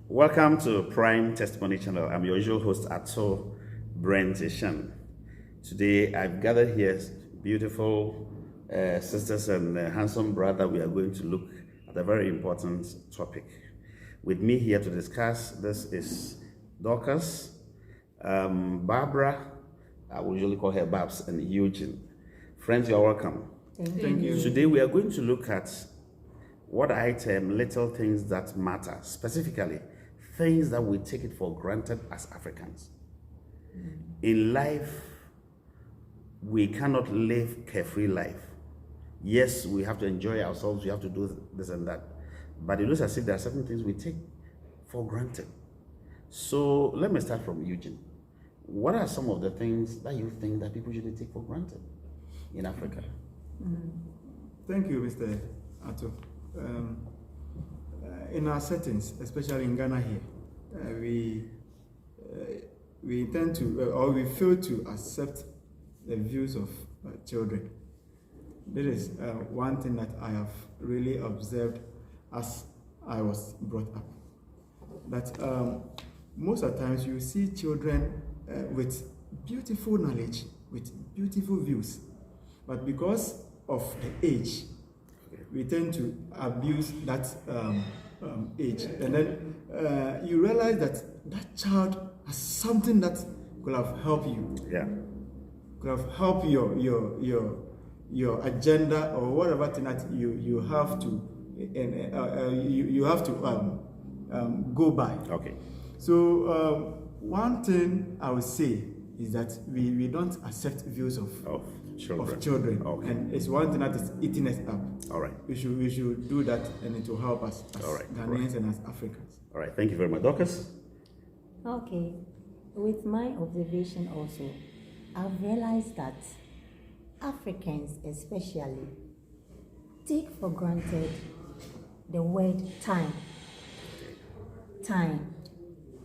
Welcome to Prime Testimony Channel. I'm your usual host, Ato Brent Ishan. Today, I've gathered here beautiful sisters and handsome brother. We are going to look at a very important topic. With me here to discuss this is Dorcas, Barbara, I will usually call her Babs, and Eugene. Friends, you're welcome. Thank you. Today, we are going to look at what I term little things that matter, specifically things that we take it for granted as Africans. In life, we cannot live carefree life. Yes, we have to enjoy ourselves, we have to do this and that, but it looks as if there are certain things we take for granted. So let me start from Eugene. What are some of the things that you think that people usually take for granted in Africa? Thank you, Mr. Ato. In our settings, especially in Ghana here, we tend to, or we fail to accept the views of children. This is one thing that I have really observed as I was brought up. That most of the times you see children with beautiful knowledge, with beautiful views, but because of the age, we tend to abuse that age, and then you realize that that child has something that could have helped you. Yeah. Could have helped your agenda or whatever thing that you have to you have to go by. Okay. So one thing I would say is that we don't accept views of children. Okay. And it's one thing that is eating us up. All right. We should do that, and it will help us as Ghanaians and as Africans. All right. Thank you very much. Dorcas? Okay. With my observation also, I've realized that Africans especially take for granted the word time. Time.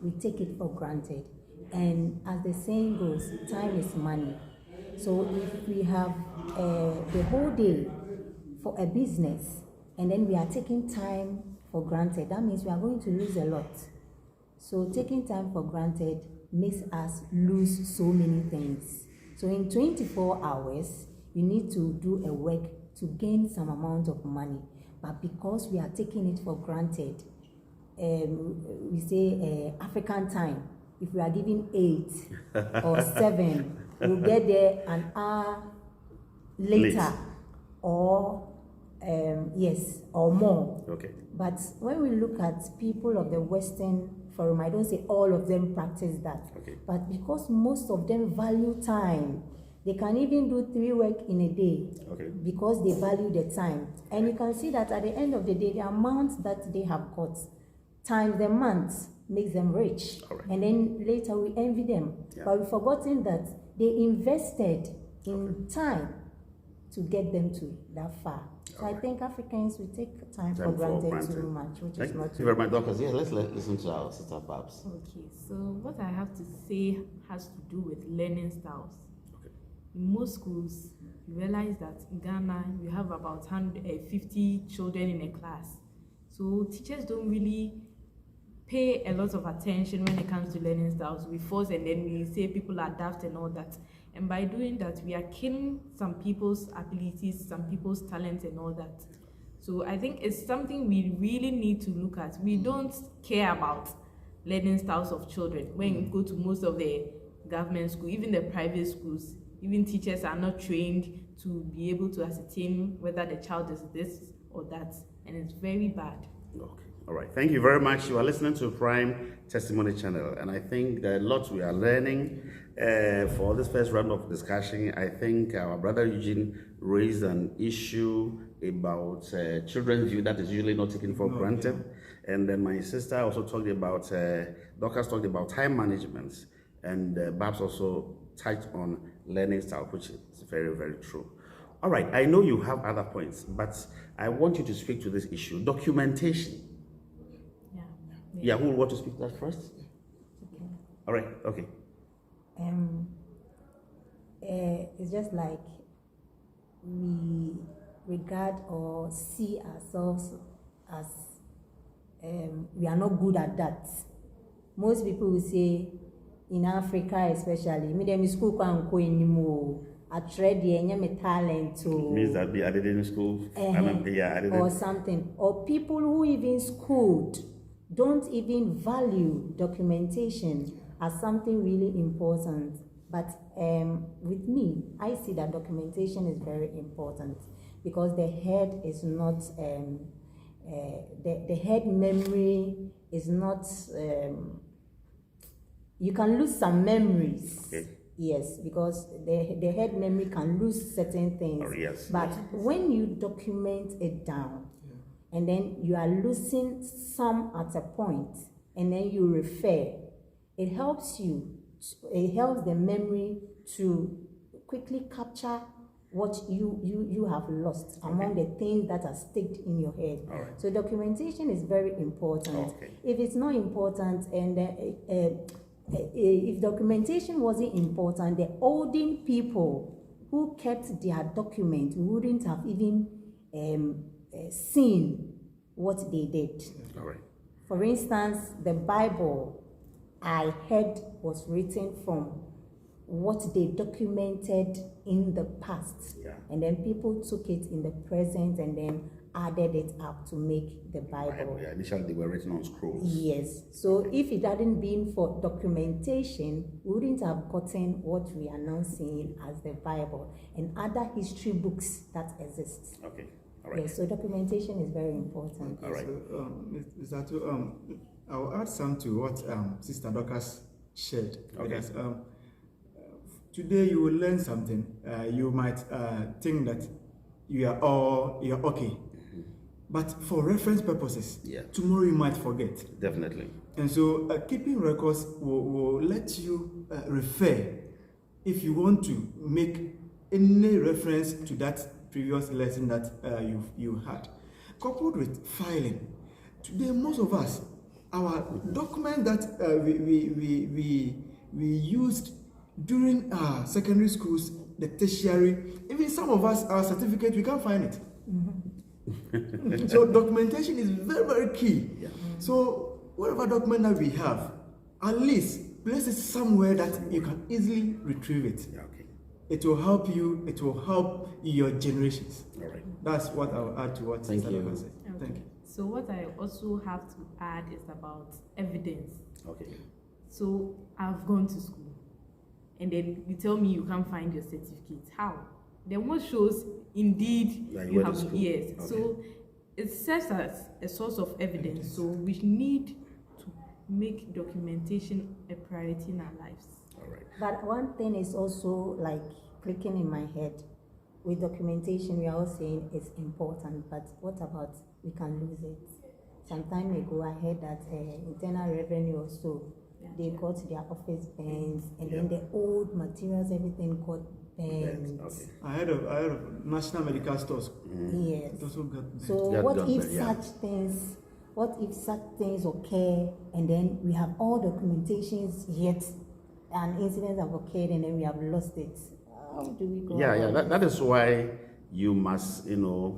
We take it for granted. And as the saying goes, time is money. So if we have the whole day for a business and then we are taking time for granted, that means we are going to lose a lot. So taking time for granted makes us lose so many things. So in 24 hours, you need to do a work to gain some amount of money. But because we are taking it for granted, we say African time. If we are given 8 or 7, we'll get there an hour later, or or more. Okay. But when we look at people of the Western Forum, I don't say all of them practice that. Okay. But because most of them value time, they can even do 3 work in a day. Okay. Because they value the time. And you can see that at the end of the day, the amount that they have got times the month makes them rich. All right. And then later we envy them. Yeah. But we've forgotten that they invested in time to get them to that far. So I think Africans, we take time for granted too much, which is not Thank you very much, Dorcas. Yeah, let's listen to our sister Babs. Okay, so what I have to say has to do with learning styles. Okay. In most schools, you realize that in Ghana, you have about 150 children in a class. So teachers don't really pay a lot of attention when it comes to learning styles. We force and then we say people are daft and all that. And by doing that, we are killing some people's abilities, some people's talents and all that. So I think it's something we really need to look at. We don't care about learning styles of children. When you go to most of the government schools, even the private schools, even teachers are not trained to be able to ascertain whether the child is this or that. And it's very bad. Okay. All right. Thank you very much. You are listening to Prime Testimony Channel, and I think there are lots we are learning. For this first round of discussion, I think our brother Eugene raised an issue about children's view that is usually not taken for granted. Yeah. And then my sister also talked about, Dorcas talked about time management, and Babs also touched on learning style, which is very, very true. All right, I know you have other points, but I want you to speak to this issue, documentation. Yeah, who will want to speak to that first? Okay. All right, okay. It's just like we regard or see ourselves as we are not good at that. Most people will say, in Africa especially, me dem school can't go anymore. I trade the talent to Means that I did in school. I didn't. or something. Or people who even schooled don't even value documentation as something really important. But with me, I see that documentation is very important because the head is not, the head memory is not, you can lose some memories. Okay. Yes, because the head memory can lose certain things. Oh, yes. But when you document it down, and then you are losing some at a point, and then you refer, it helps you, it helps the memory to quickly capture what you have lost among the things that are sticked in your head. All right. So documentation is very important. Okay. If it's not important, and if documentation wasn't important, the olden people who kept their document wouldn't have even seen what they did. All right. For instance, the Bible I heard was written from what they documented in the past. Yeah. And then people took it in the present and then added it up to make the Bible. Yeah, initially they were written on scrolls. Yes. So if it hadn't been for documentation, we wouldn't have gotten what we are now seeing as the Bible and other history books that exist. Okay. All right. Yes, so documentation is very important. All right. So, Mr. Atu, I'll add some to what Sister Dorcas shared. Okay. Because, today you will learn something. You might think that you're okay. But for reference purposes, Yeah. tomorrow you might forget. Definitely. And so keeping records will let you refer if you want to make any reference to that previous lesson that you had. Coupled with filing. Today, most of us, our document that we used during our secondary schools, the tertiary, even some of us, our certificate, we can't find it. So documentation is very, very key. Yeah. So whatever document that we have, at least place it somewhere that you can easily retrieve it. Yeah, okay. It will help you, it will help your generations. All right. That's what I'll add to what Thank Sister you. Dorcas said. Okay. Thank you. So what I also have to add is about evidence. Okay. So I've gone to school, and then you tell me you can't find your certificate. How? Then what shows indeed That you you went to have school. yes. Okay. So it serves as a source of evidence. So we need to make documentation a priority in our lives. All right. But one thing is also like clicking in my head. With documentation, we are all saying it's important, but what about we can lose it? Some time ago, I heard that Internal Revenue also, they got their office bans, and then the old materials, everything got banned. Okay. I heard of National Medical Stores. Yes. It also got So That what got if banned, yeah. such things occur, and then we have all documentations, yet an incident have occurred, and then we have lost it? How do we go? Yeah, about that is why you must,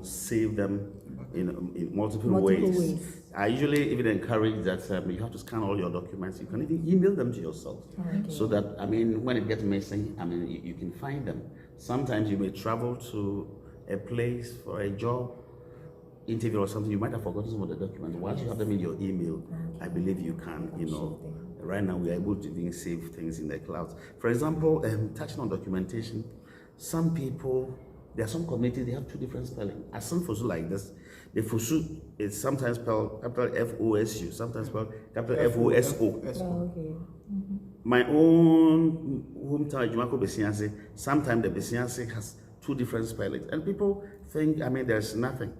save them in multiple ways. I usually even encourage that you have to scan all your documents. You can even email them to yourself. Okay. So that, when it gets missing, you can find them. Sometimes you may travel to a place for a job, interview or something. You might have forgotten some of the documents. Once you have them in your email, I believe you can, right now we are able to even save things in the clouds. For example, touching on documentation, some people, there are some communities, they have two different spelling. As some Fosu like this, the Fosu is sometimes spelled capital F-O-S-U, sometimes spelled capital F-O-S-O. Oh, okay. My own hometown, Jumako Besianse, sometimes the Besianse has two different spellings. And people think, there's nothing.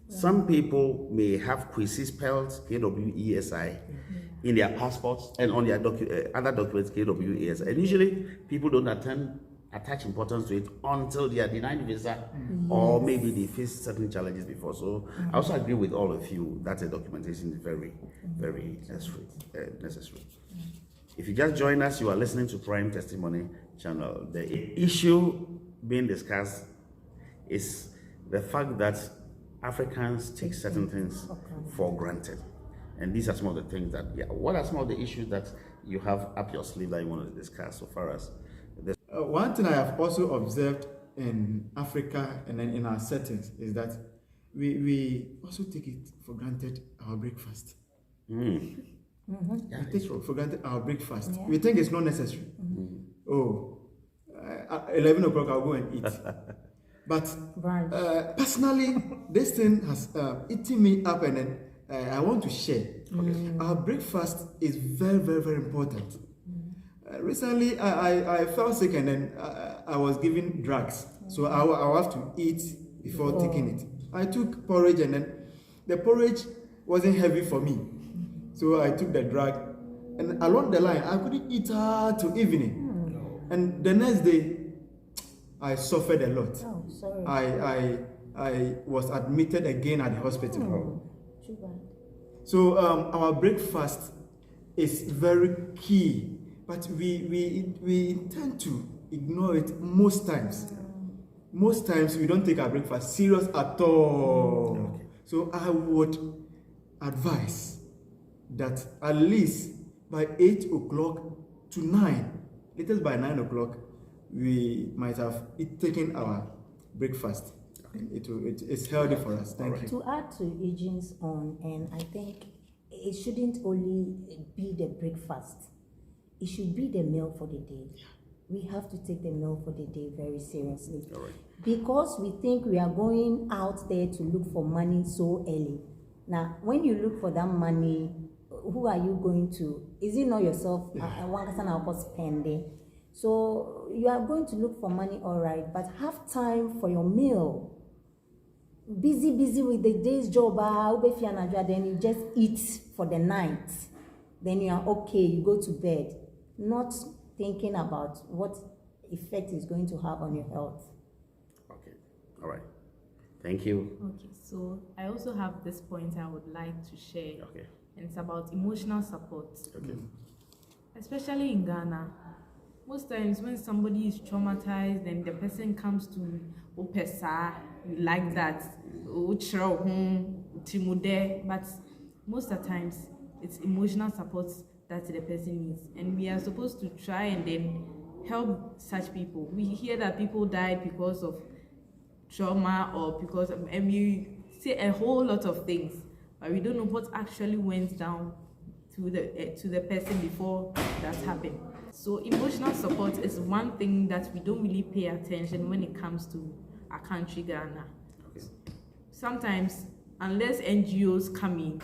Some people may have Kwesi spelled K-W-E-S-I in their passports, and on their other documents K-W-E-S-I. And usually people don't attach importance to it until they are denied visa, or maybe they face certain challenges before. So I also agree with all of you that the documentation is very, very necessary. If you just join us, you are listening to Prime Testimony Channel. The issue being discussed is the fact that Africans take certain things for granted. And these are some of the things that, what are some of the issues that you have up your sleeve that you want to discuss so far as this? One thing I have also observed in Africa and then in our settings is that we also take it for granted our breakfast. Mm. We take for granted our breakfast. Yeah. We think it's not necessary. Oh, at 11 o'clock I'll go and eat. But Brunch. personally, this thing has eaten me up, and then I want to share. Our breakfast is very, very, very important. Recently, I fell sick, and then I was given drugs. So I'll have to eat before taking it. I took porridge, and then the porridge wasn't heavy for me. So I took the drug, and along the line, I couldn't eat till evening. And the next day, I suffered a lot. Oh, sorry. I was admitted again at the hospital. Too bad. So our breakfast is very key, but we tend to ignore it most times. Most times we don't take our breakfast serious at all. So I would advise that at least by 8 o'clock to 9, latest by 9 o'clock, we might have taken our breakfast. It's healthy for us. Thank you. To add to Eugene's own, and I think it shouldn't only be the breakfast. It should be the meal for the day. We have to take the meal for the day very seriously. All right. Because we think we are going out there to look for money so early. Now, when you look for that money, who are you going to? Is it not yourself? One person I'll spending. So you are going to look for money, all right, but have time for your meal. Busy with the day's job, then you just eat for the night. Then you are okay, you go to bed. Not thinking about what effect it's going to have on your health. Okay. All right. Thank you. Okay, so I also have this point I would like to share. Okay. And it's about emotional support. Okay. Especially in Ghana. Most times when somebody is traumatized and the person comes to Opesa, you like that, but most of the times it's emotional support that the person needs. And we are supposed to try and then help such people. We hear that people died because of trauma or because of, and we say a whole lot of things, but we don't know what actually went down to the person before that happened. So emotional support is one thing that we don't really pay attention when it comes to our country, Ghana. Okay. Sometimes, unless NGOs come in,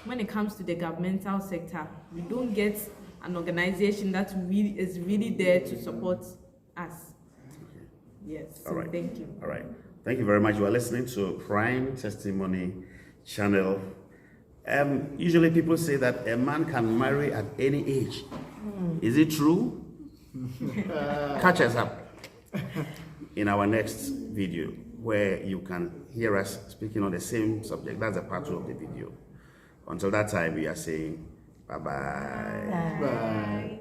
when it comes to the governmental sector, we don't get an organization that really is really there to support us. Yes. So All right. Thank you. All right. Thank you very much. You are listening to Prime Testimony Channel. Usually people say that a man can marry at any age. Is it true? Catch us up in our next video where you can hear us speaking on the same subject. That's a part 2 of the video. Until that time, we are saying bye-bye. Bye.